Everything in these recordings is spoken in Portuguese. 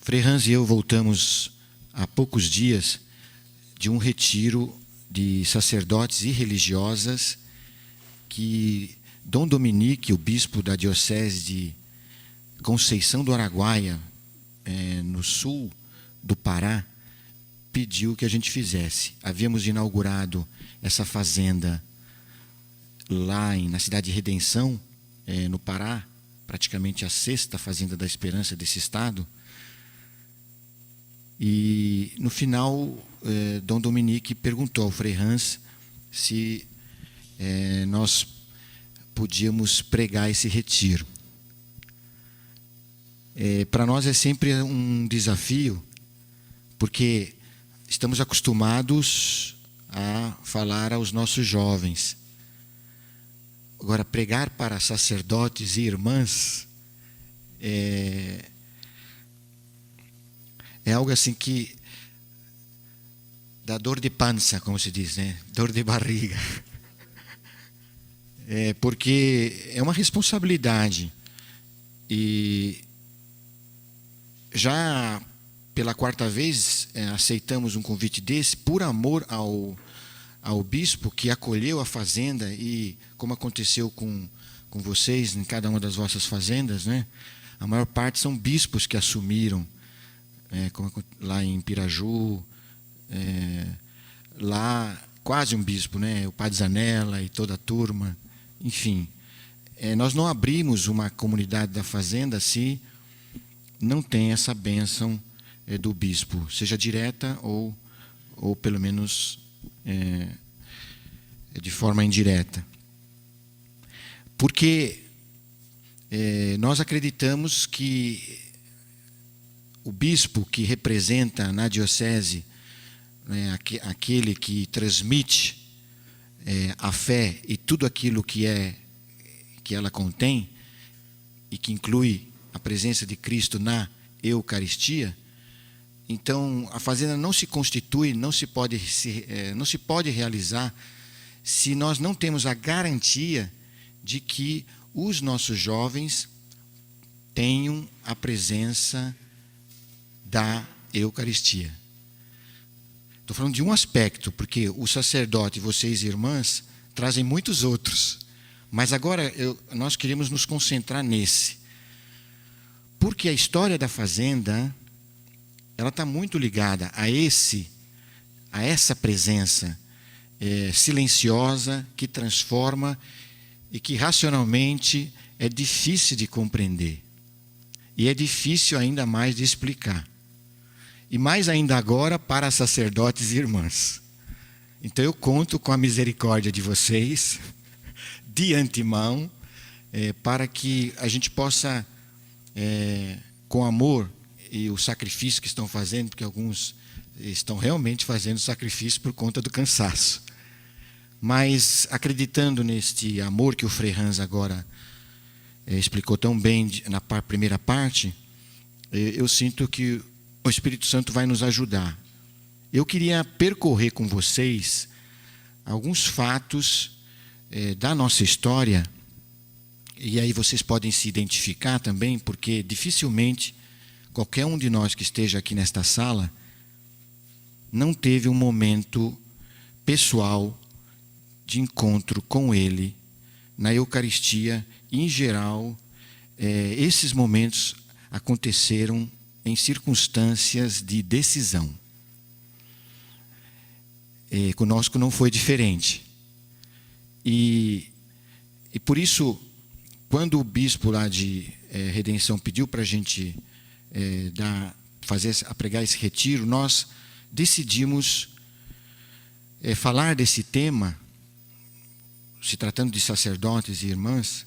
Frei Hans e eu voltamos há poucos dias de um retiro de sacerdotes e religiosas que Dom Dominique, o bispo da diocese de Conceição do Araguaia, no sul do Pará, pediu que a gente fizesse. Havíamos inaugurado essa fazenda lá na cidade de Redenção, no Pará, praticamente a 6ª Fazenda da Esperança desse estado. E no final, Dom Dominique perguntou ao Frei Hans se nós podíamos pregar esse retiro. Para nós é sempre um desafio, porque estamos acostumados a falar aos nossos jovens. Agora, pregar para sacerdotes e irmãs é algo assim que dá dor de pança, como se diz, né? Dor de barriga. Porque é uma responsabilidade. E já pela 4ª vez aceitamos um convite desse por amor ao bispo que acolheu a fazenda, e como aconteceu com vocês em cada uma das vossas fazendas, né? A maior parte são bispos que assumiram, como lá em Piraju, lá quase um bispo, né? O Padre Zanella e toda a turma, enfim. Nós não abrimos uma comunidade da fazenda se não tem essa bênção do bispo, seja direta ou pelo menos de forma indireta. Porque nós acreditamos que o bispo que representa na diocese, aquele que transmite a fé e tudo aquilo que ela contém, e que inclui a presença de Cristo na Eucaristia, então a fazenda não se constitui, não se pode realizar se nós não temos a garantia de que os nossos jovens tenham a presença da Eucaristia. Estou falando de um aspecto, porque o sacerdote, vocês irmãs, trazem muitos outros. Mas agora nós queremos nos concentrar nesse. Porque a história da fazenda, ela está muito ligada a essa presença silenciosa que transforma e que racionalmente é difícil de compreender. E é difícil ainda mais de explicar. E mais ainda agora para sacerdotes e irmãs. Então eu conto com a misericórdia de vocês, de antemão, para que a gente possa, com amor e o sacrifício que estão fazendo, porque alguns estão realmente fazendo sacrifício por conta do cansaço. Mas acreditando neste amor que o Frei Hans agora explicou tão bem na primeira parte, eu sinto que o Espírito Santo vai nos ajudar. Eu queria percorrer com vocês alguns fatos da nossa história, e aí vocês podem se identificar também, porque dificilmente qualquer um de nós que esteja aqui nesta sala não teve um momento pessoal de encontro com Ele na Eucaristia. Em geral, esses momentos aconteceram em circunstâncias de decisão. Conosco não foi diferente. E por isso, quando o bispo lá de Redenção pediu para a gente pregar esse retiro, nós decidimos falar desse tema, se tratando de sacerdotes e irmãs,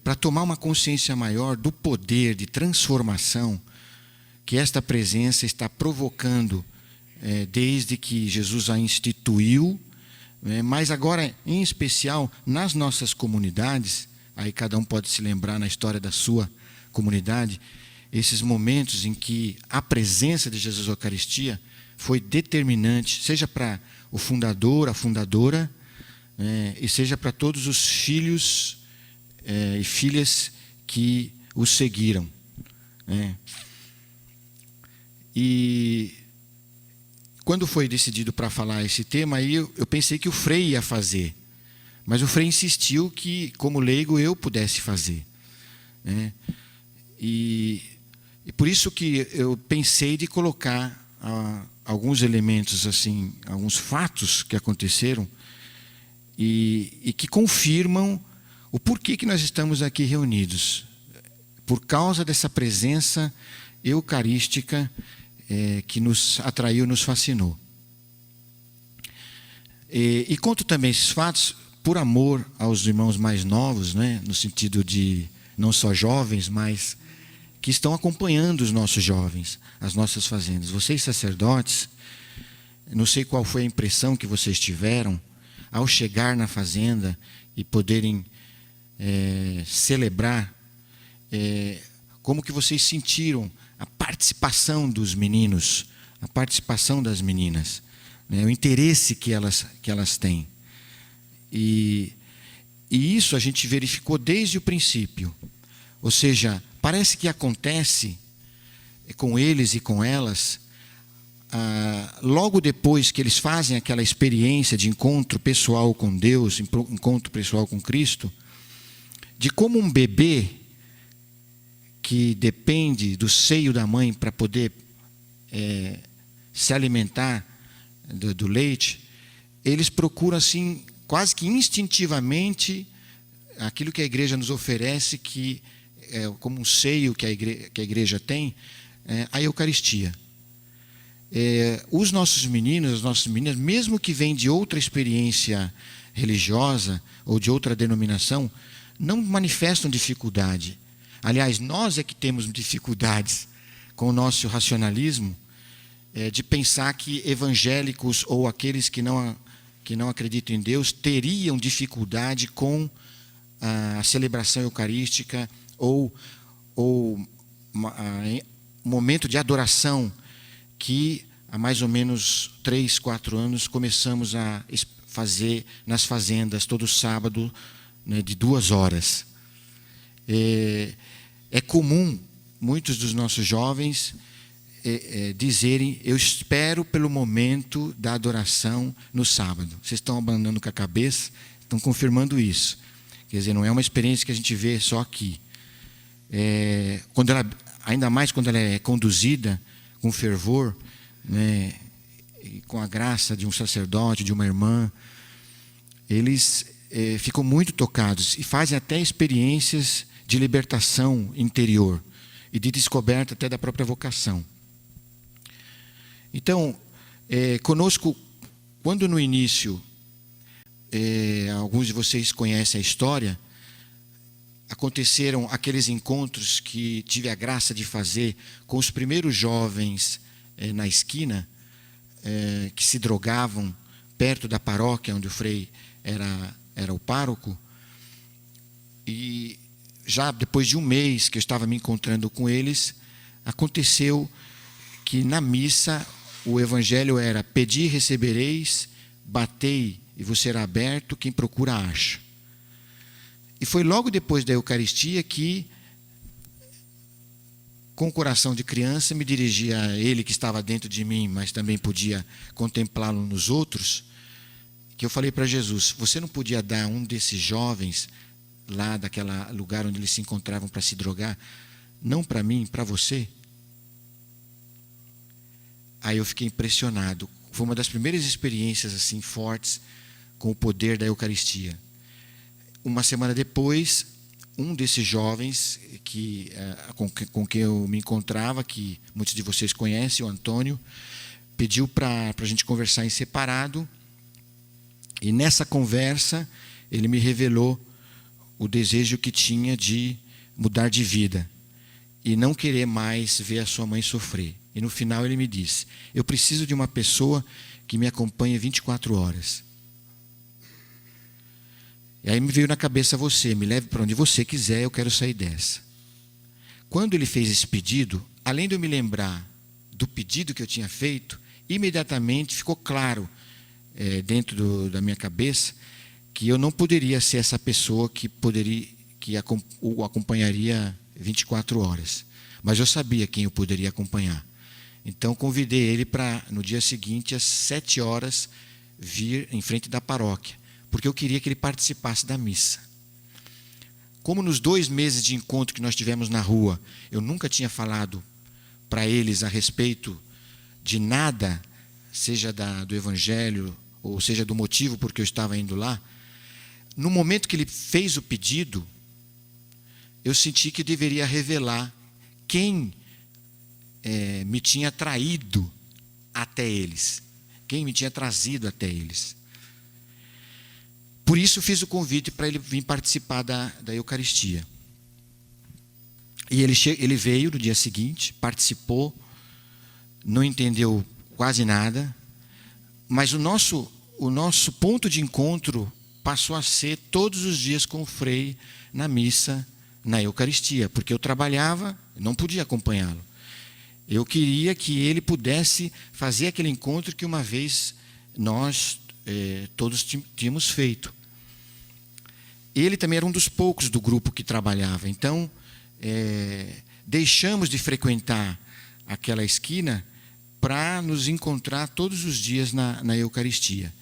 para tomar uma consciência maior do poder de transformação que esta presença está provocando desde que Jesus a instituiu, mas agora, em especial, nas nossas comunidades. Aí cada um pode se lembrar na história da sua comunidade, esses momentos em que a presença de Jesus na Eucaristia foi determinante, seja para o fundador, a fundadora, e seja para todos os filhos e filhas que o seguiram. E quando foi decidido para falar esse tema, aí eu pensei que o Frei ia fazer. Mas o Frei insistiu que, como leigo, eu pudesse fazer, né? E por isso que eu pensei de colocar alguns elementos, assim, alguns fatos que aconteceram e que confirmam o porquê que nós estamos aqui reunidos. Por causa dessa presença eucarística que nos atraiu, nos fascinou. E conto também esses fatos por amor aos irmãos mais novos, né? No sentido de não só jovens, mas que estão acompanhando os nossos jovens, as nossas fazendas. Vocês sacerdotes, não sei qual foi a impressão que vocês tiveram ao chegar na fazenda e poderem celebrar, como que vocês sentiram a participação dos meninos, a participação das meninas, né? O interesse que elas têm. E isso a gente verificou desde o princípio. Ou seja, parece que acontece com eles e com elas, logo depois que eles fazem aquela experiência de encontro pessoal com Deus, encontro pessoal com Cristo, de como um bebê que depende do seio da mãe para poder se alimentar do leite, eles procuram assim, quase que instintivamente, aquilo que a igreja nos oferece, que é como um seio que a igreja tem, a Eucaristia. Os nossos meninos, as nossas meninas, mesmo que vêm de outra experiência religiosa ou de outra denominação, não manifestam dificuldade. Aliás, nós é que temos dificuldades com o nosso racionalismo de pensar que evangélicos ou aqueles que não acreditam em Deus teriam dificuldade com a celebração eucarística ou um momento de adoração que há mais ou menos 3, 4 anos começamos a fazer nas fazendas todo sábado, né, de 2 horas. É comum muitos dos nossos jovens dizerem: eu espero pelo momento da adoração no sábado. Vocês estão abanando com a cabeça, estão confirmando isso. Quer dizer, não é uma experiência que a gente vê só aqui. Ainda mais quando ela é conduzida com fervor, né, e com a graça de um sacerdote, de uma irmã, eles ficam muito tocados e fazem até experiências de libertação interior e de descoberta até da própria vocação. Então, conosco, quando no início, alguns de vocês conhecem a história, aconteceram aqueles encontros que tive a graça de fazer com os primeiros jovens na esquina, que se drogavam perto da paróquia onde o Frei era o pároco. E já depois de um mês que eu estava me encontrando com eles, aconteceu que na missa o evangelho era: pedi e recebereis, batei e vos será aberto, quem procura acha. E foi logo depois da Eucaristia que, com o coração de criança, me dirigi a ele que estava dentro de mim, mas também podia contemplá-lo nos outros, que eu falei para Jesus: você não podia dar um desses jovens lá daquele lugar onde eles se encontravam para se drogar, não para mim, para você? Aí eu fiquei impressionado. Foi uma das primeiras experiências assim fortes com o poder da Eucaristia. Uma semana depois, um desses jovens com quem eu me encontrava, que muitos de vocês conhecem, o Antônio, pediu para a gente conversar em separado. E nessa conversa, ele me revelou o desejo que tinha de mudar de vida e não querer mais ver a sua mãe sofrer. E no final ele me disse: eu preciso de uma pessoa que me acompanhe 24 horas. E aí me veio na cabeça: você, me leve para onde você quiser, eu quero sair dessa. Quando ele fez esse pedido, além de eu me lembrar do pedido que eu tinha feito, imediatamente ficou claro dentro da minha cabeça que eu não poderia ser essa pessoa que o acompanharia 24 horas. Mas eu sabia quem eu poderia acompanhar. Então, convidei ele para, no dia seguinte, às 7 horas, vir em frente da paróquia, porque eu queria que ele participasse da missa. Como nos 2 meses de encontro que nós tivemos na rua, eu nunca tinha falado para eles a respeito de nada, seja do Evangelho, ou seja do motivo por que eu estava indo lá, no momento que ele fez o pedido, eu senti que deveria revelar quem me tinha traído até eles, quem me tinha trazido até eles. Por isso fiz o convite para ele vir participar da Eucaristia. E ele veio no dia seguinte, participou, não entendeu quase nada, mas o nosso ponto de encontro passou a ser todos os dias com o Frei na missa, na Eucaristia, porque eu trabalhava, não podia acompanhá-lo. Eu queria que ele pudesse fazer aquele encontro que uma vez nós todos tínhamos feito. Ele também era um dos poucos do grupo que trabalhava. Então, deixamos de frequentar aquela esquina para nos encontrar todos os dias na Eucaristia.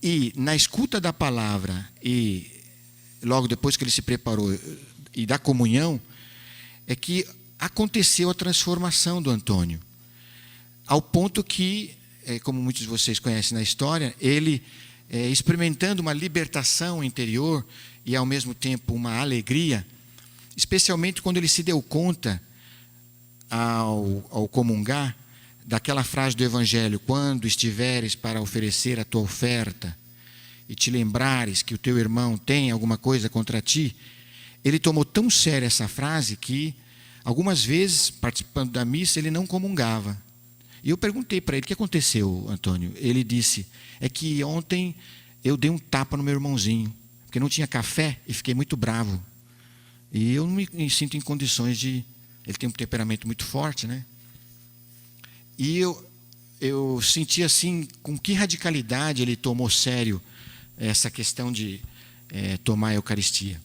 E na escuta da palavra, e logo depois que ele se preparou, e da comunhão, é que aconteceu a transformação do Antônio. Ao ponto que, como muitos de vocês conhecem na história, ele, experimentando uma libertação interior e, ao mesmo tempo, uma alegria, especialmente quando ele se deu conta, ao comungar, daquela frase do Evangelho: quando estiveres para oferecer a tua oferta e te lembrares que o teu irmão tem alguma coisa contra ti, ele tomou tão sério essa frase que, algumas vezes, participando da missa, ele não comungava. E eu perguntei para ele: o que aconteceu, Antônio? Ele disse: é que ontem eu dei um tapa no meu irmãozinho, porque não tinha café e fiquei muito bravo. E eu não me sinto em condições de... Ele tem um temperamento muito forte, né? E eu senti assim, com que radicalidade ele tomou sério essa questão de tomar a Eucaristia.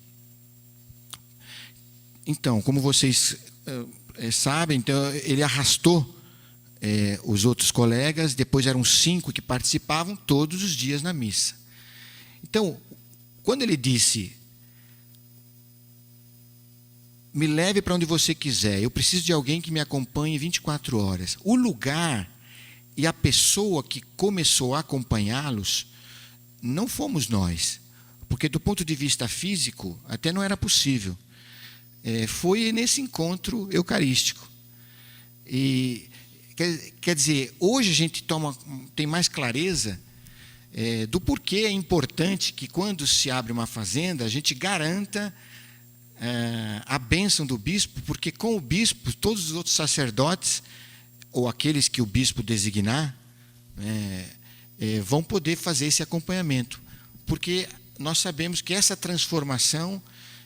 Então, como vocês sabem, então, ele arrastou os outros colegas, depois eram 5 que participavam todos os dias na missa. Então, quando ele disse: me leve para onde você quiser, eu preciso de alguém que me acompanhe 24 horas. O lugar e a pessoa que começou a acompanhá-los não fomos nós, porque do ponto de vista físico até não era possível. Foi nesse encontro eucarístico. E quer dizer, hoje a gente tem mais clareza do porquê é importante que, quando se abre uma fazenda, a gente garanta a bênção do bispo, porque com o bispo, todos os outros sacerdotes, ou aqueles que o bispo designar, vão poder fazer esse acompanhamento. Porque nós sabemos que essa transformação,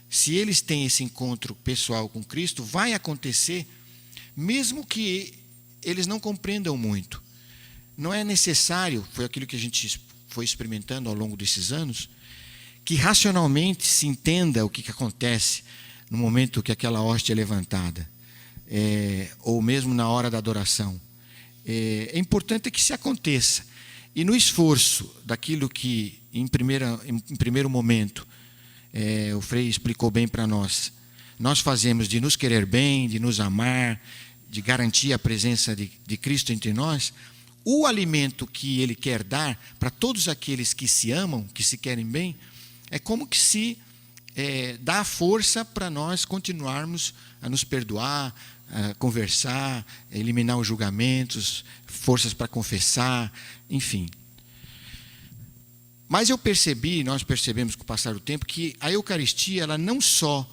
se eles têm esse encontro pessoal com Cristo, vai acontecer, mesmo que eles não compreendam muito. Não é necessário, foi aquilo que a gente foi experimentando ao longo desses anos, que racionalmente se entenda o que acontece no momento que aquela hóstia é levantada, ou mesmo na hora da adoração. É importante que se aconteça. E no esforço daquilo que, em primeiro momento, o Frei explicou bem para nós, nós fazemos de nos querer bem, de nos amar, de garantir a presença de Cristo entre nós, o alimento que Ele quer dar para todos aqueles que se amam, que se querem bem, é como que se dá força para nós continuarmos a nos perdoar, a conversar, a eliminar os julgamentos, forças para confessar, enfim. Mas nós percebemos com o passar do tempo, que a Eucaristia, ela não só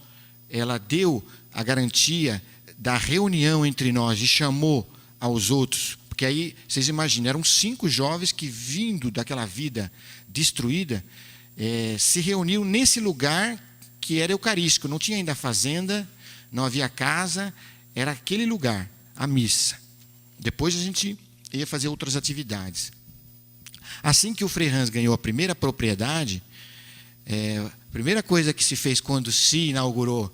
deu a garantia da reunião entre nós e chamou aos outros, porque aí, vocês imaginam, eram 5 jovens que, vindo daquela vida destruída, se reuniram nesse lugar que era eucarístico. Não tinha ainda fazenda, não havia casa, era aquele lugar, a missa. Depois a gente ia fazer outras atividades. Assim que o Frei Hans ganhou a primeira propriedade, a primeira coisa que se fez quando se inaugurou,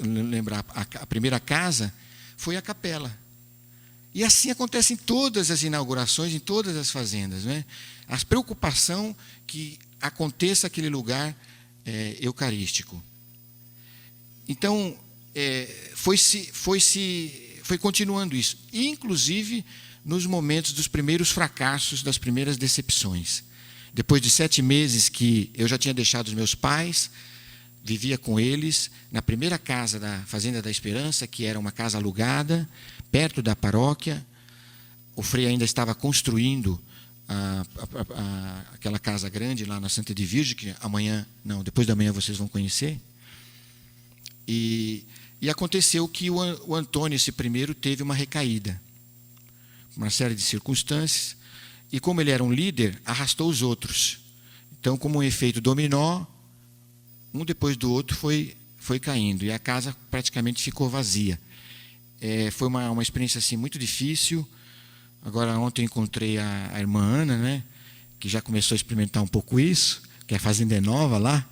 lembrar, a primeira casa, foi a capela. E assim acontece em todas as inaugurações, em todas as fazendas, né? A preocupação que aconteça aquele lugar eucarístico. Então, foi continuando isso, e inclusive nos momentos dos primeiros fracassos, das primeiras decepções. Depois de 7 meses que eu já tinha deixado os meus pais, vivia com eles na primeira casa da Fazenda da Esperança, que era uma casa alugada, perto da paróquia. O Frei ainda estava construindo aquela casa grande lá na Santa de Virgem, que depois da manhã vocês vão conhecer. E aconteceu que o Antônio, esse primeiro, teve uma recaída, uma série de circunstâncias, e como ele era um líder, arrastou os outros. Então, como um efeito dominó, um depois do outro foi caindo, e a casa praticamente ficou vazia. Foi uma experiência assim, muito difícil. Agora, ontem eu encontrei a irmã Ana, né, que já começou a experimentar um pouco isso, que a fazenda é nova lá.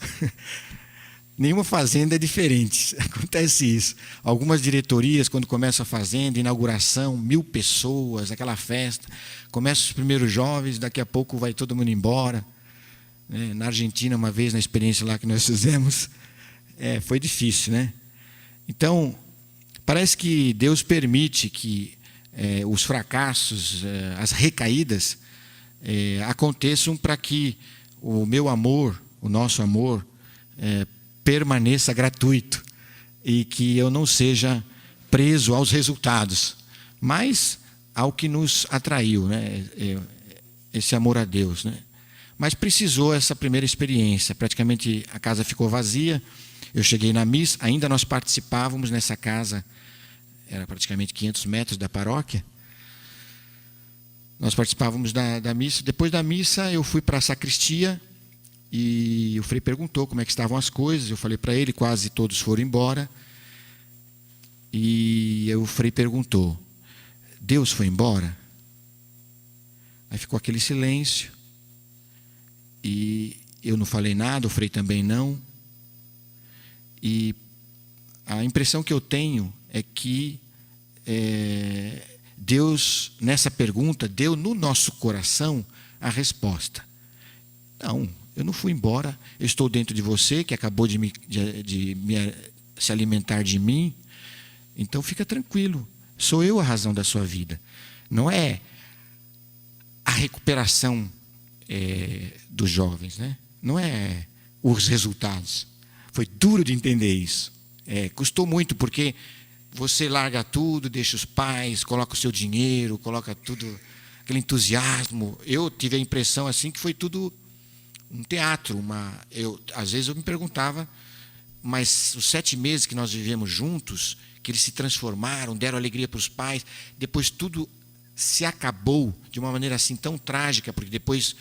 Nenhuma fazenda é diferente, acontece isso. Algumas diretorias, quando começa a fazenda, inauguração, 1000 pessoas, aquela festa, começam os primeiros jovens, daqui a pouco vai todo mundo embora. Na Argentina, uma vez, na experiência lá que nós fizemos, foi difícil, né? Então, parece que Deus permite que os fracassos, as recaídas, aconteçam para que o meu amor, o nosso amor, permaneça gratuito e que eu não seja preso aos resultados, mas ao que nos atraiu, né? Esse amor a Deus, né? Mas precisou essa primeira experiência. Praticamente a casa ficou vazia. Eu cheguei na missa, ainda nós participávamos nessa casa, era praticamente 500 metros da paróquia. Nós participávamos da missa. Depois da missa, eu fui para a sacristia e o Frei perguntou como é que estavam as coisas. Eu falei para ele, quase todos foram embora. E o Frei perguntou: Deus foi embora? Aí ficou aquele silêncio. E eu não falei nada, o Frei também não. E a impressão que eu tenho é que Deus, nessa pergunta, deu no nosso coração a resposta. Não, eu não fui embora, eu estou dentro de você, que acabou de se alimentar de mim. Então fica tranquilo, sou eu a razão da sua vida. Não é a recuperação dos jovens, né? Não é os resultados. Foi duro de entender isso. Custou muito, porque você larga tudo, deixa os pais, coloca o seu dinheiro, coloca tudo, aquele entusiasmo. Eu tive a impressão assim que foi tudo um teatro. Às vezes eu me perguntava, mas os 7 meses que nós vivemos juntos, que eles se transformaram, deram alegria para os pais, depois tudo se acabou de uma maneira assim tão trágica, porque depois,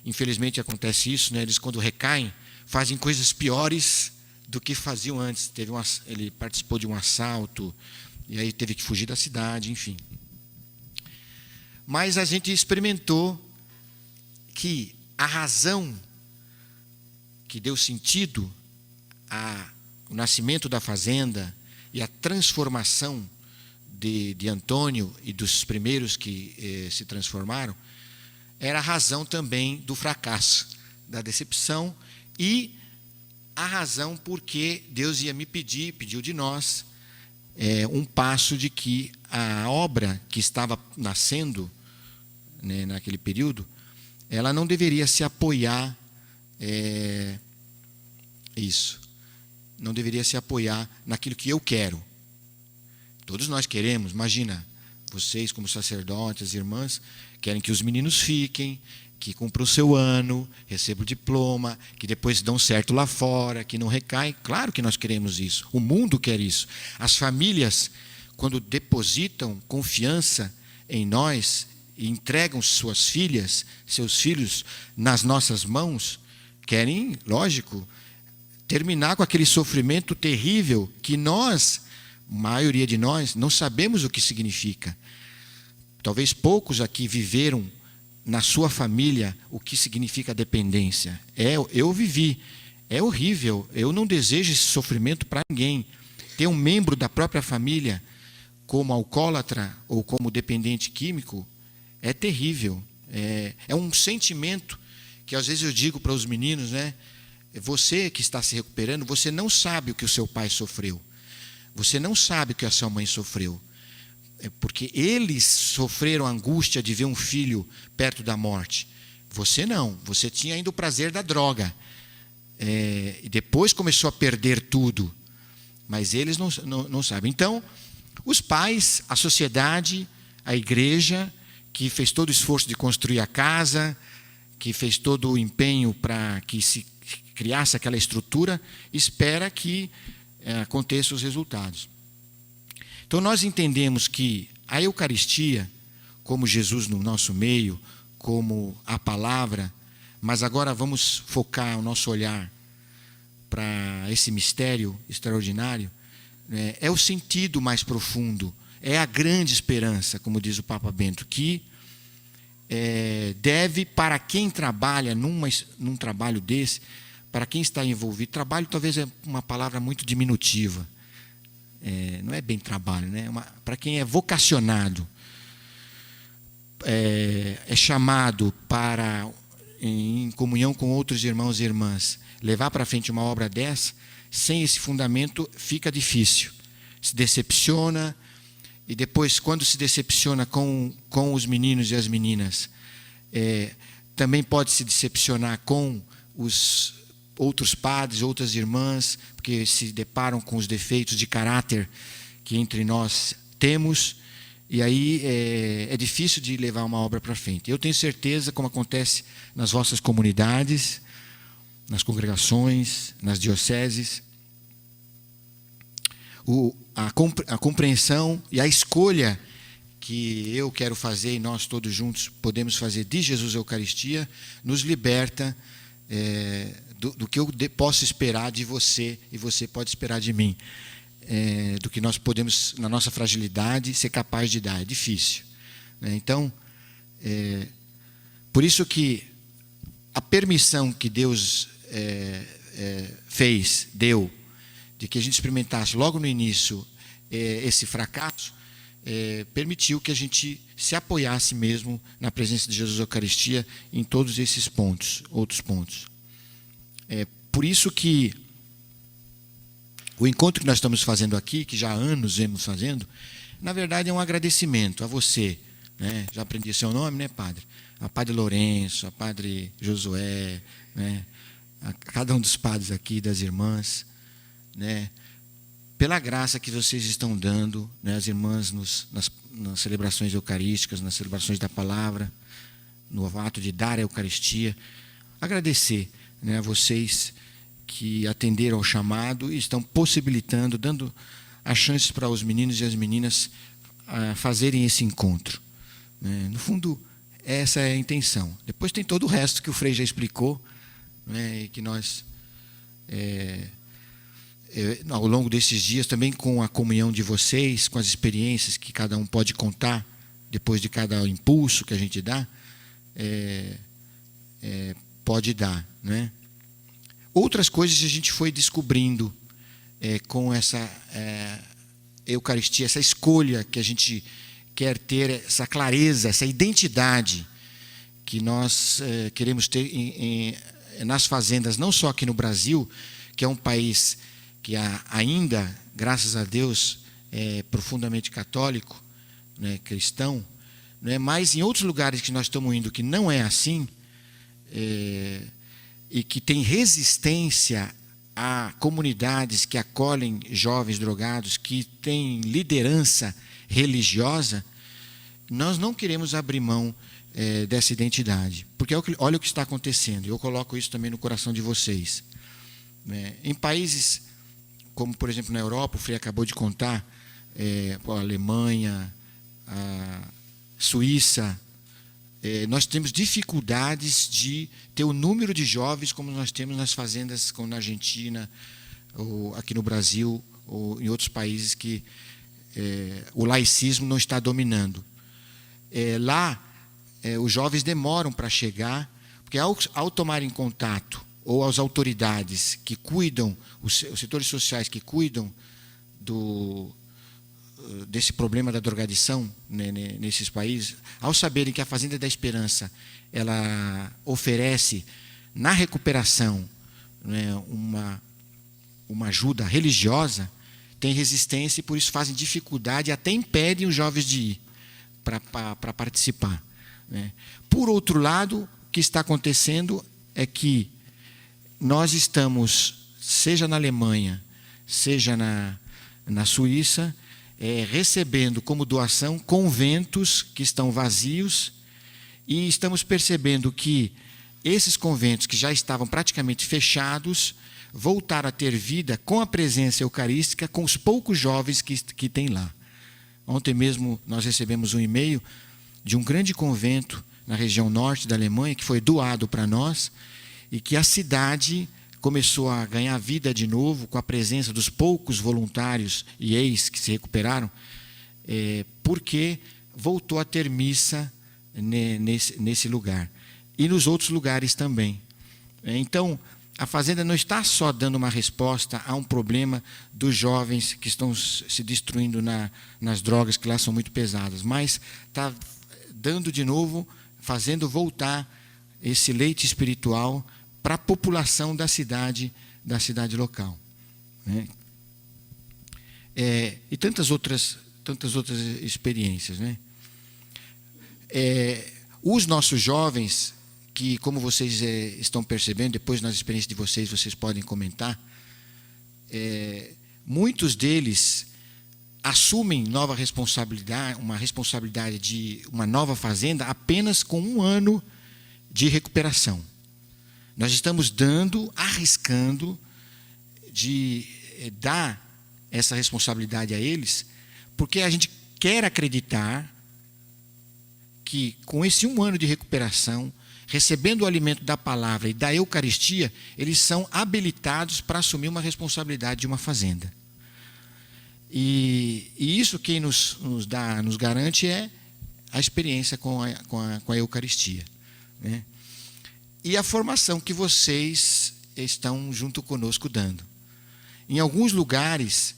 infelizmente, acontece isso, né? Eles, quando recaem, fazem coisas piores do que faziam antes. Ele participou de um assalto, e aí teve que fugir da cidade, enfim. Mas a gente experimentou que a razão que deu sentido ao nascimento da fazenda e a transformação de Antônio e dos primeiros que se transformaram, era a razão também do fracasso, da decepção, e a razão porque Deus ia me pediu de nós um passo de que a obra que estava nascendo, né, naquele período, ela não deveria se apoiar não deveria se apoiar naquilo que eu quero. Todos nós queremos, imagina, vocês como sacerdotes, irmãs, querem que os meninos fiquem, que cumpram o seu ano, recebam o diploma, que depois dão certo lá fora, que não recaem. Claro que nós queremos isso, o mundo quer isso. As famílias, quando depositam confiança em nós e entregam suas filhas, seus filhos nas nossas mãos, querem, lógico, terminar com aquele sofrimento terrível que nós, a maioria de nós, não sabemos o que significa. Talvez poucos aqui viveram na sua família o que significa a dependência. Eu vivi, é horrível, eu não desejo esse sofrimento para ninguém. Ter um membro da própria família como alcoólatra ou como dependente químico, é terrível. É um sentimento que às vezes eu digo para os meninos, né? Você que está se recuperando, você não sabe o que o seu pai sofreu. Você não sabe o que a sua mãe sofreu. Porque eles sofreram a angústia de ver um filho perto da morte. Você não. Você tinha ainda o prazer da droga. E depois começou a perder tudo. Mas eles não sabem. Então, os pais, a sociedade, a igreja, que fez todo o esforço de construir a casa, que fez todo o empenho para que se criasse aquela estrutura, espera que aconteçam os resultados. Então, nós entendemos que a Eucaristia, como Jesus no nosso meio, como a palavra, mas agora vamos focar o nosso olhar para esse mistério extraordinário, é o sentido mais profundo, é a grande esperança, como diz o Papa Bento, que deve, para quem trabalha num trabalho desse, para quem está envolvido, trabalho talvez é uma palavra muito diminutiva, não é bem trabalho, né? Para quem é vocacionado, é chamado para, em comunhão com outros irmãos e irmãs, levar para frente uma obra dessa, sem esse fundamento fica difícil. Se decepciona, e depois, quando se decepciona com os meninos e as meninas, também pode se decepcionar com os outros padres, outras irmãs, porque se deparam com os defeitos de caráter que entre nós temos, e aí é difícil de levar uma obra para frente. Eu tenho certeza, como acontece nas vossas comunidades, nas congregações, nas dioceses, a compreensão e a escolha que eu quero fazer e nós todos juntos podemos fazer de Jesus a Eucaristia, nos liberta do que eu posso esperar de você e você pode esperar de mim, do que nós podemos, na nossa fragilidade, ser capaz de dar. É difícil, né? Então, por isso que a permissão que Deus deu, de que a gente experimentasse logo no início esse fracasso, permitiu que a gente se apoiasse mesmo na presença de Jesus na Eucaristia em todos esses outros pontos. Por isso que o encontro que nós estamos fazendo aqui, que já há anos vemos fazendo, na verdade é um agradecimento a você, né? Já aprendi seu nome, né, padre? A padre Lourenço, a padre Josué, né? A cada um dos padres aqui, das irmãs, né? Pela graça que vocês estão dando, né, as irmãs nas celebrações eucarísticas, nas celebrações da palavra, no ato de dar a Eucaristia, agradecer, né, a vocês que atenderam ao chamado e estão possibilitando, dando as chances para os meninos e as meninas fazerem esse encontro, né? No fundo, essa é a intenção. Depois tem todo o resto que o Frei já explicou, né, e que nós... ao longo desses dias, também com a comunhão de vocês, com as experiências que cada um pode contar, depois de cada impulso que a gente dá, pode dar, né? Outras coisas a gente foi descobrindo com essa Eucaristia, essa escolha que a gente quer ter, essa clareza, essa identidade que nós queremos ter nas fazendas, não só aqui no Brasil, que é um país que ainda, graças a Deus, é profundamente católico, né, cristão, né, mas em outros lugares que nós estamos indo que não é assim, e que tem resistência a comunidades que acolhem jovens drogados, que têm liderança religiosa, nós não queremos abrir mão dessa identidade, porque olha o que está acontecendo, eu coloco isso também no coração de vocês, né? Em países como, por exemplo, na Europa, o Frei acabou de contar, a Alemanha, a Suíça, nós temos dificuldades de ter o número de jovens como nós temos nas fazendas, como na Argentina, ou aqui no Brasil, ou em outros países que o laicismo não está dominando. Lá, os jovens demoram para chegar, porque ao tomarem contato, ou às autoridades que cuidam, os setores sociais que cuidam desse problema da drogadição, né, nesses países, ao saberem que a Fazenda da Esperança ela oferece na recuperação, né, uma ajuda religiosa, tem resistência e por isso fazem dificuldade e até impedem os jovens de ir para participar, né. Por outro lado, o que está acontecendo é que nós estamos, seja na Alemanha, seja na Suíça, recebendo como doação conventos que estão vazios, e estamos percebendo que esses conventos que já estavam praticamente fechados voltaram a ter vida com a presença eucarística, com os poucos jovens que tem lá. Ontem mesmo nós recebemos um e-mail de um grande convento na região norte da Alemanha, que foi doado para nós, e que a cidade começou a ganhar vida de novo com a presença dos poucos voluntários e ex que se recuperaram, porque voltou a ter missa nesse lugar. E nos outros lugares também. Então, a Fazenda não está só dando uma resposta a um problema dos jovens que estão se destruindo nas drogas, que lá são muito pesadas, mas está dando de novo, fazendo voltar esse leite espiritual para a população da cidade local, né? E tantas outras experiências, né? Os nossos jovens, que, como vocês estão percebendo, depois nas experiências de vocês podem comentar, muitos deles assumem uma responsabilidade de uma nova fazenda apenas com 1 ano de recuperação. Nós estamos arriscando de dar essa responsabilidade a eles, porque a gente quer acreditar que com esse 1 ano de recuperação, recebendo o alimento da palavra e da Eucaristia, eles são habilitados para assumir uma responsabilidade de uma fazenda. E isso quem nos garante é a experiência com a Eucaristia, né? E a formação que vocês estão junto conosco dando. Em alguns lugares,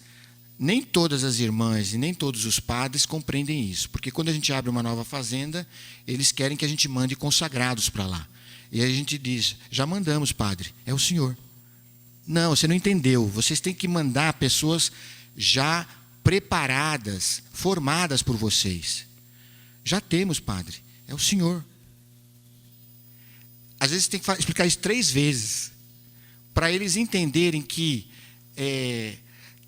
nem todas as irmãs e nem todos os padres compreendem isso, porque quando a gente abre uma nova fazenda, eles querem que a gente mande consagrados para lá. E a gente diz, já mandamos, padre, é o senhor. Não, você não entendeu, vocês têm que mandar pessoas já preparadas, formadas por vocês. Já temos, padre, é o senhor. Às vezes tem que explicar isso 3 vezes, para eles entenderem que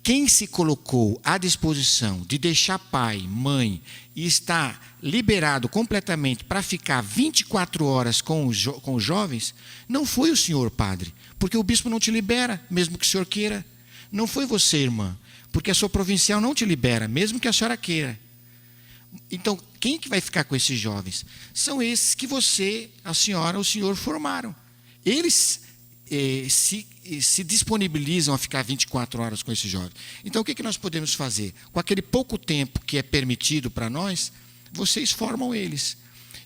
quem se colocou à disposição de deixar pai, mãe e está liberado completamente para ficar 24 horas com os jovens, não foi o senhor, padre, porque o bispo não te libera, mesmo que o senhor queira. Não foi você, irmã, porque a sua provincial não te libera, mesmo que a senhora queira. Então, quem que vai ficar com esses jovens? São esses que você, a senhora, o senhor formaram. Eles se disponibilizam a ficar 24 horas com esses jovens. Então, o que nós podemos fazer? Com aquele pouco tempo que é permitido para nós, vocês formam eles.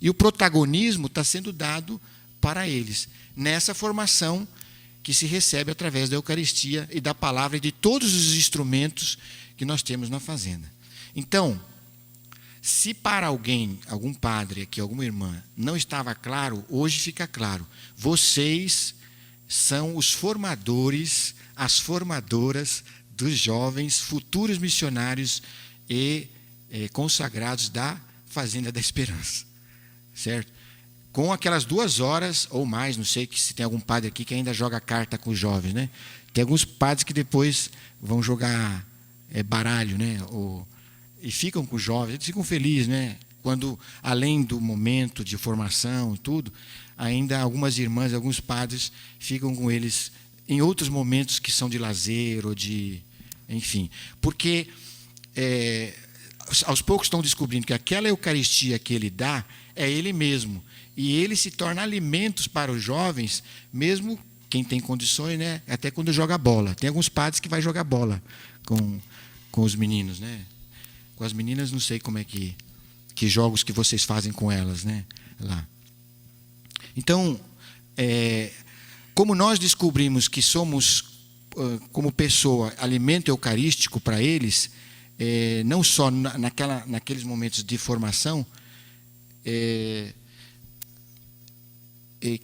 E o protagonismo está sendo dado para eles, nessa formação que se recebe através da Eucaristia e da palavra e de todos os instrumentos que nós temos na fazenda. Então, se para algum padre aqui, alguma irmã, não estava claro, hoje fica claro. Vocês são os formadores, as formadoras dos jovens, futuros missionários e consagrados da Fazenda da Esperança. Certo? Com aquelas 2 horas ou mais, não sei se tem algum padre aqui que ainda joga carta com os jovens, né? Tem alguns padres que depois vão jogar baralho, né? E ficam com os jovens, eles ficam felizes, né? Quando, além do momento de formação e tudo, ainda algumas irmãs, alguns padres ficam com eles em outros momentos que são de lazer ou de... Enfim, porque aos poucos estão descobrindo que aquela Eucaristia que ele dá é ele mesmo. E ele se torna alimentos para os jovens, mesmo quem tem condições, né? Até quando joga bola. Tem alguns padres que vai jogar bola com os meninos, né? Com as meninas, não sei como é que jogos que vocês fazem com elas, né? Lá. Então, como nós descobrimos que somos, como pessoa, alimento eucarístico para eles, não só naqueles momentos de formação,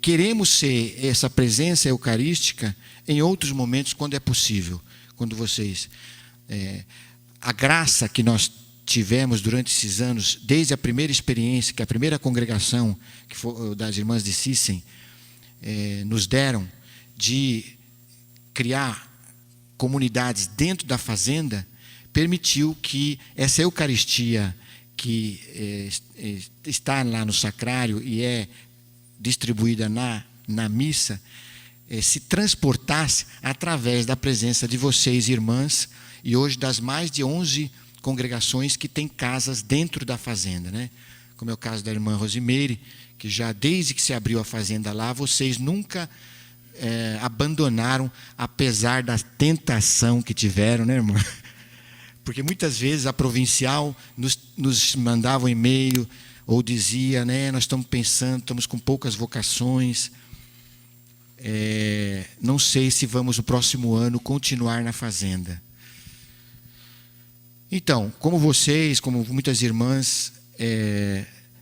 queremos ser essa presença eucarística em outros momentos, quando é possível. Quando vocês... a graça que nós tivemos durante esses anos, desde a primeira experiência, que a primeira congregação que foi das Irmãs de Sissem, nos deram, de criar comunidades dentro da fazenda, permitiu que essa Eucaristia que está lá no sacrário e é distribuída na missa, se transportasse através da presença de vocês, irmãs, e hoje das mais de 11 congregações que têm casas dentro da fazenda, né? Como é o caso da irmã Rosimeire, que já desde que se abriu a fazenda lá, vocês nunca abandonaram, apesar da tentação que tiveram, né, irmã? Porque muitas vezes a provincial nos mandava um e-mail ou dizia, né, nós estamos pensando, estamos com poucas vocações, não sei se vamos no próximo ano continuar na fazenda. Então, como vocês, como muitas irmãs,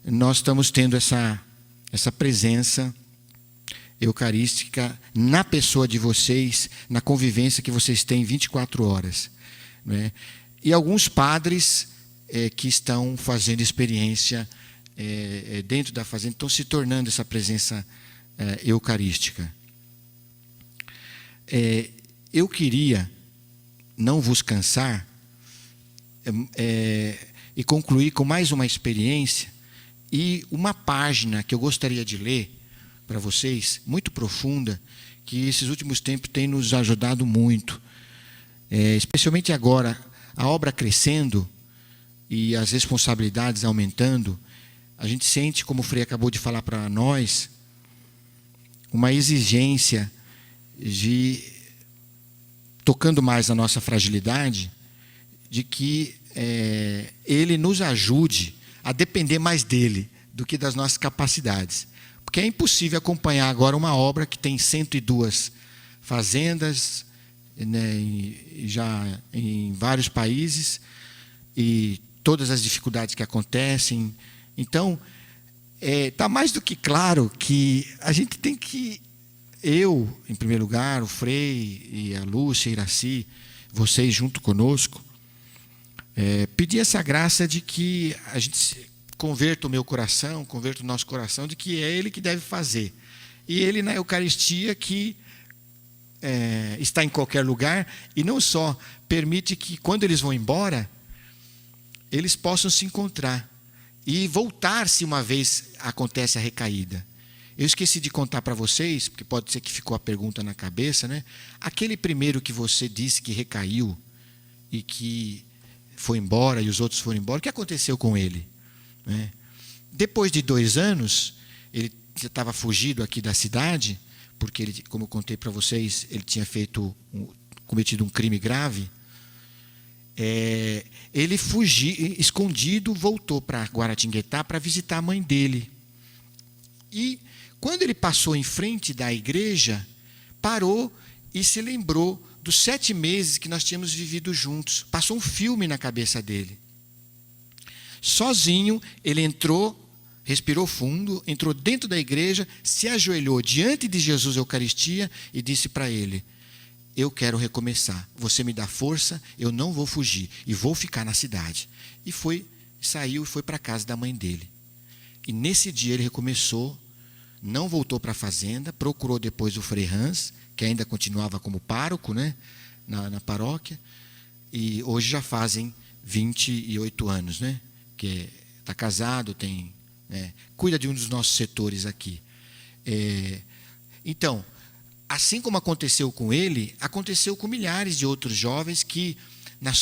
nós estamos tendo essa presença eucarística na pessoa de vocês, na convivência que vocês têm 24 horas. Né? E alguns padres que estão fazendo experiência dentro da fazenda, estão se tornando essa presença eucarística. Eu queria não vos cansar e concluir com mais uma experiência e uma página que eu gostaria de ler para vocês, muito profunda, que esses últimos tempos tem nos ajudado muito. Especialmente agora, a obra crescendo e as responsabilidades aumentando, a gente sente, como o Frei acabou de falar para nós, uma exigência de, tocando mais na nossa fragilidade, de que ele nos ajude a depender mais dele do que das nossas capacidades. Porque é impossível acompanhar agora uma obra que tem 102 fazendas, né, já em vários países, e todas as dificuldades que acontecem. Então, está mais do que claro que a gente tem que, eu, em primeiro lugar, o Frei e a Lúcia, a Iraci, vocês junto conosco, pedir essa graça de que a gente converta o meu coração, converta o nosso coração, de que é Ele que deve fazer. E Ele na Eucaristia que está em qualquer lugar, e não só permite que quando eles vão embora, eles possam se encontrar e voltar se uma vez acontece a recaída. Eu esqueci de contar para vocês, porque pode ser que ficou a pergunta na cabeça, né? Aquele primeiro que você disse que recaiu e que foi embora e os outros foram embora, o que aconteceu com ele? Depois de 2 anos, ele estava fugido aqui da cidade, porque ele, como eu contei para vocês, ele tinha cometido um crime grave. Ele fugiu, escondido, voltou para Guaratinguetá para visitar a mãe dele. E quando ele passou em frente da igreja, parou e se lembrou dos 7 meses que nós tínhamos vivido juntos. Passou um filme na cabeça dele. Sozinho, ele entrou, respirou fundo, entrou dentro da igreja, se ajoelhou diante de Jesus Eucaristia e disse para ele: eu quero recomeçar, você me dá força, eu não vou fugir e vou ficar na cidade. E saiu e foi para a casa da mãe dele. E nesse dia ele recomeçou, não voltou para a fazenda, procurou depois o Frei Hans, que ainda continuava como pároco, né, na paróquia, e hoje já fazem 28 anos, né, que está casado, cuida de um dos nossos setores aqui. Então, assim como aconteceu com ele, aconteceu com milhares de outros jovens que,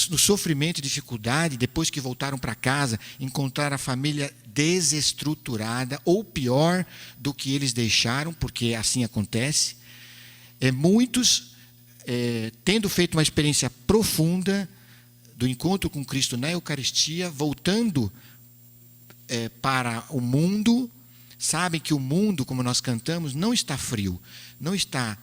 no sofrimento e dificuldade, depois que voltaram para casa, encontraram a família desestruturada, ou pior do que eles deixaram, porque assim acontece. Muitos, tendo feito uma experiência profunda do encontro com Cristo na Eucaristia, voltando para o mundo, sabem que o mundo, como nós cantamos, não está frio, não está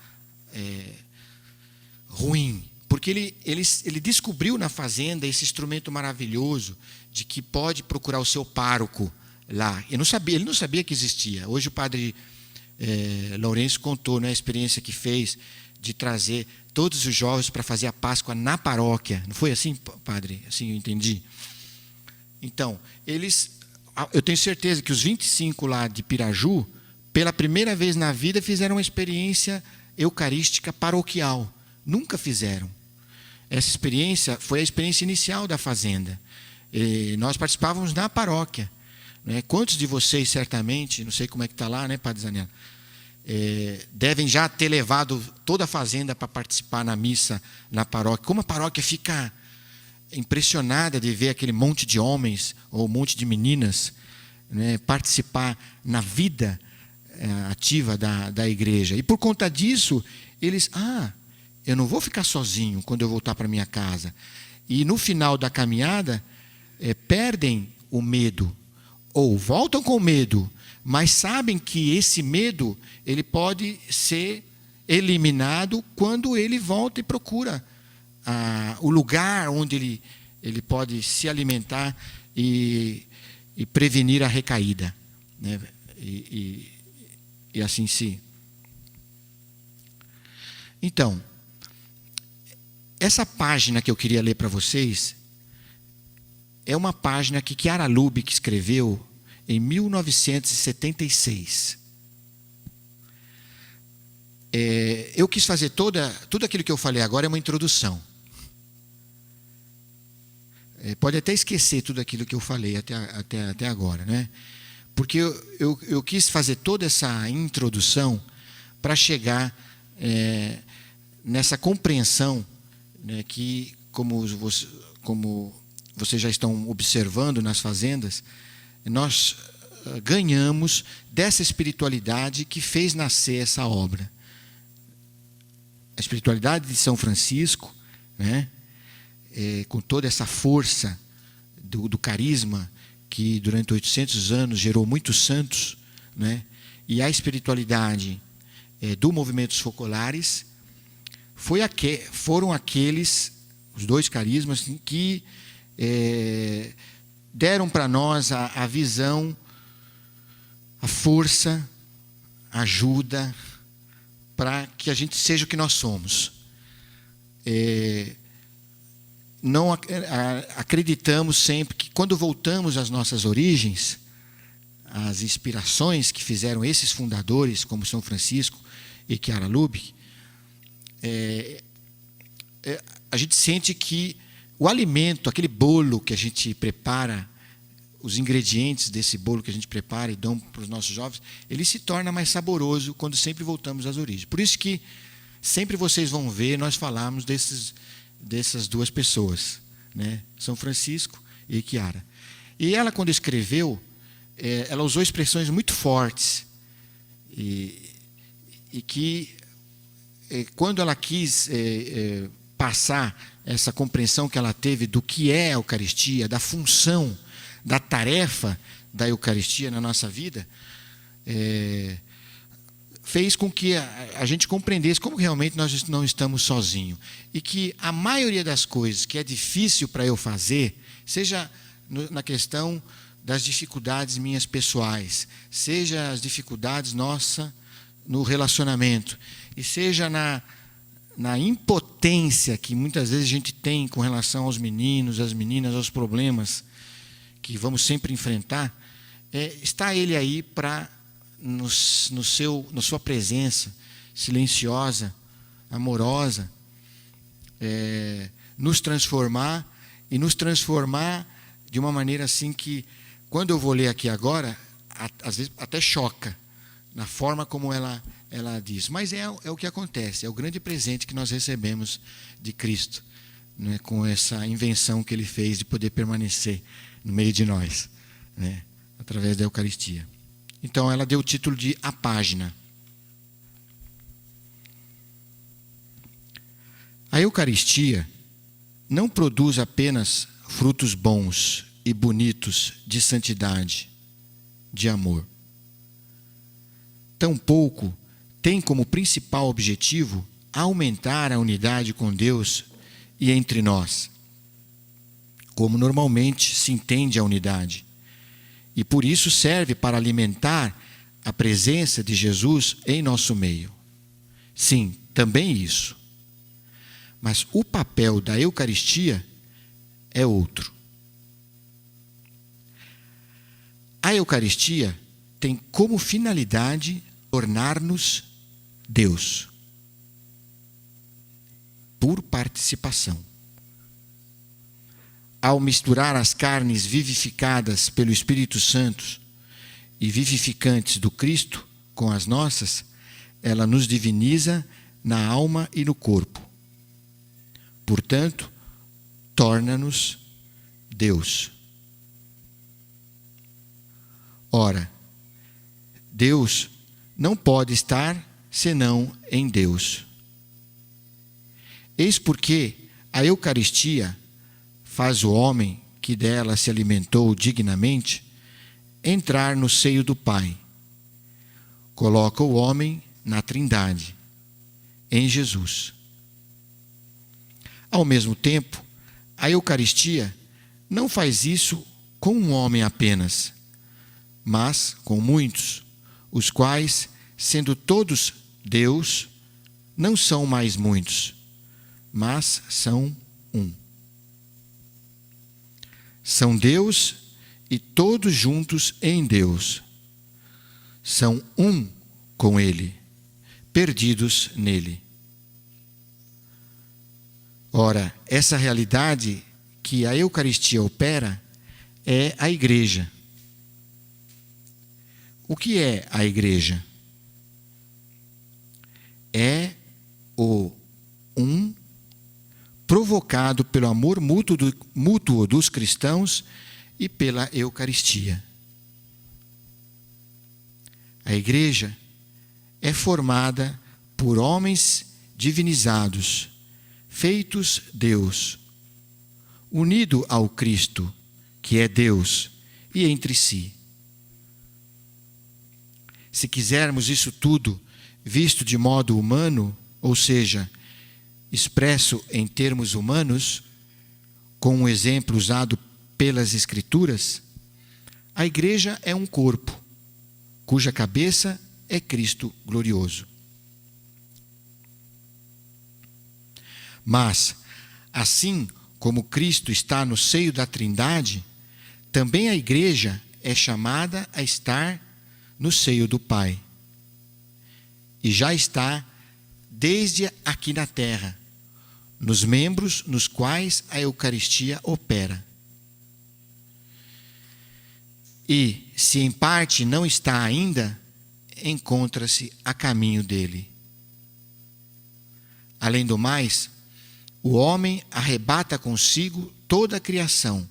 ruim, porque ele descobriu na fazenda esse instrumento maravilhoso de que pode procurar o seu pároco lá. Ele não sabia que existia. Hoje o padre Lourenço contou, né, a experiência que fez de trazer todos os jovens para fazer a Páscoa na paróquia. Não foi assim, padre? Assim eu entendi. Então, eu tenho certeza que os 25 lá de Piraju, pela primeira vez na vida, fizeram uma experiência eucarística paroquial. Nunca fizeram. Essa experiência foi a experiência inicial da fazenda. Nós participávamos na paróquia. Né? Quantos de vocês, certamente, não sei como é que está lá, né, Padre Zanella, devem já ter levado toda a fazenda para participar na missa na paróquia. Como a paróquia fica impressionada de ver aquele monte de homens ou um monte de meninas, né, participar na vida ativa da igreja. E por conta disso, eles, eu não vou ficar sozinho quando eu voltar para minha casa. E no final da caminhada, perdem o medo, ou voltam com medo, mas sabem que esse medo ele pode ser eliminado quando ele volta e procura o lugar onde ele pode se alimentar e prevenir a recaída, né? E assim se. Então, essa página que eu queria ler para vocês é uma página que Chiara Lubich escreveu em 1976. Eu quis fazer tudo aquilo que eu falei agora é uma introdução. Pode até esquecer tudo aquilo que eu falei até agora, né? Porque eu quis fazer toda essa introdução para chegar nessa compreensão, né, que, como vocês já estão observando nas fazendas, nós ganhamos dessa espiritualidade que fez nascer essa obra. A espiritualidade de São Francisco, né, com toda essa força do carisma que durante 800 anos gerou muitos santos, né, e a espiritualidade do Movimentos Focolares foram aqueles, os dois carismas, que deram para nós a visão, a força, a ajuda para que a gente seja o que nós somos. Não acreditamos sempre que quando voltamos às nossas origens, as inspirações que fizeram esses fundadores, como São Francisco e Chiara Lubich, a gente sente que o alimento, aquele bolo que a gente prepara, os ingredientes desse bolo que a gente prepara e dão para os nossos jovens, ele se torna mais saboroso quando sempre voltamos às origens. Por isso que sempre vocês vão ver nós falarmos dessas duas pessoas, né? São Francisco e Chiara. E ela, quando escreveu, ela usou expressões muito fortes e que, quando ela quis passar essa compreensão que ela teve do que é a Eucaristia, da função, da tarefa da Eucaristia na nossa vida, fez com que a gente compreendesse como realmente nós não estamos sozinhos. E que a maioria das coisas que é difícil para eu fazer, seja na questão das dificuldades minhas pessoais, seja as dificuldades nossas no relacionamento, e seja na impotência que muitas vezes a gente tem com relação aos meninos, às meninas, aos problemas que vamos sempre enfrentar, está Ele aí para, na sua presença silenciosa, amorosa, nos transformar, e nos transformar de uma maneira assim que, quando eu vou ler aqui agora, às vezes até choca, na forma como ela diz. Mas é o que acontece, é o grande presente que nós recebemos de Cristo, né, com essa invenção que Ele fez de poder permanecer no meio de nós, né, através da Eucaristia. Então, ela deu o título de A Página. A Eucaristia não produz apenas frutos bons e bonitos de santidade, de amor. Tampouco tem como principal objetivo aumentar a unidade com Deus e entre nós, como normalmente se entende a unidade. E por isso serve para alimentar a presença de Jesus em nosso meio. Sim, também isso. Mas o papel da Eucaristia é outro. A Eucaristia tem como finalidade tornar-nos Deus, por participação. Ao misturar as carnes vivificadas pelo Espírito Santo e vivificantes do Cristo com as nossas, ela nos diviniza na alma e no corpo. Portanto, torna-nos Deus. Ora, Deus não pode estar senão em Deus. Eis porque a Eucaristia faz o homem que dela se alimentou dignamente entrar no seio do Pai. Coloca o homem na Trindade, em Jesus. Ao mesmo tempo, a Eucaristia não faz isso com um homem apenas, mas com muitos, os quais, sendo todos Deus, não são mais muitos, mas são um. São Deus e todos juntos em Deus. São um com Ele, perdidos nele. Ora, essa realidade que a Eucaristia opera é a Igreja. O que é a Igreja? É o um provocado pelo amor mútuo dos cristãos e pela Eucaristia. A Igreja é formada por homens divinizados, feitos Deus, unido ao Cristo, que é Deus, e entre si. Se quisermos isso tudo visto de modo humano, ou seja, expresso em termos humanos, com um exemplo usado pelas Escrituras, a Igreja é um corpo, cuja cabeça é Cristo glorioso. Mas, assim como Cristo está no seio da Trindade, também a Igreja é chamada a estar no seio do Pai. E já está desde aqui na terra, nos membros nos quais a Eucaristia opera. E, se em parte não está ainda, encontra-se a caminho dele. Além do mais, o homem arrebata consigo toda a criação,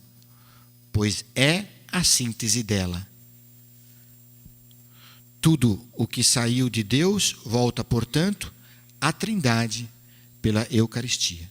pois é a síntese dela. Tudo o que saiu de Deus volta, portanto, à Trindade pela Eucaristia.